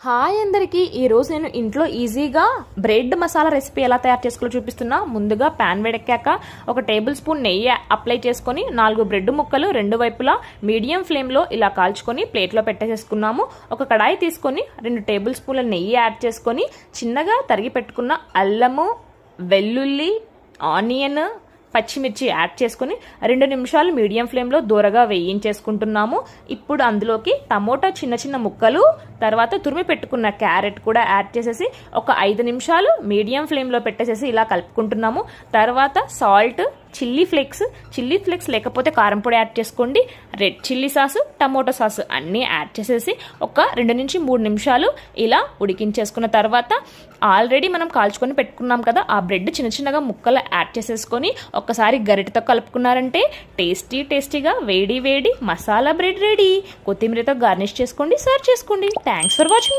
Hi అందరికీ ఈరోజు నేను ఇంట్లో ఈజీగా బ్రెడ్ మసాలా రెసిపీ ఎలా తయారు చేసుకోవాలో చూపిస్తున్నా. ముందుగా ప్యాన్ వేడెక్కాక ఒక టేబుల్ స్పూన్ నెయ్యి అప్లై చేసుకొని 4 బ్రెడ్ ముక్కలు 2 వైపులా మీడియం ఫ్లేమ్లో ఇలా కాల్చుకొని ప్లేట్లో పెట్టేసేసుకున్నాము. ఒక కడాయి తీసుకొని 2 టేబుల్ స్పూన్ల నెయ్యి యాడ్ చేసుకొని చిన్నగా తరిగి పెట్టుకున్న అల్లము, వెల్లుల్లి, ఆనియన్, పచ్చిమిర్చి యాడ్ చేసుకుని 2 నిమిషాలు మీడియం ఫ్లేమ్లో దూరగా వేయించేసుకుంటున్నాము. ఇప్పుడు అందులోకి టమోటా చిన్న చిన్న ముక్కలు, తర్వాత తురిమి పెట్టుకున్న క్యారెట్ కూడా యాడ్ చేసేసి ఒక 5 నిమిషాలు మీడియం ఫ్లేమ్లో పెట్టేసేసి ఇలా కలుపుకుంటున్నాము. తర్వాత సాల్ట్, చిల్లీ ఫ్లేక్స్ లేకపోతే కారం పొడి యాడ్ చేసుకోండి. Red chilli sauce, tomato sauce అన్నీ యాడ్ చేసేసి ఒక 2 నుంచి 3 నిమిషాలు ఇలా ఉడికించేసుకున్న తర్వాత ఆల్రెడీ మనం కాల్చుకొని పెట్టుకున్నాం కదా, ఆ బ్రెడ్ చిన్న చిన్నగా ముక్కలు యాడ్ చేసేసుకొని ఒక్కసారి గరిటెతో కలుపుకున్నారంటే టేస్టీగా వేడి మసాలా బ్రెడ్ రెడీ. కొత్తిమీరతో గార్నిష్ చేసుకోండి, సర్వ్ చేసుకోండి. Thanks for watching.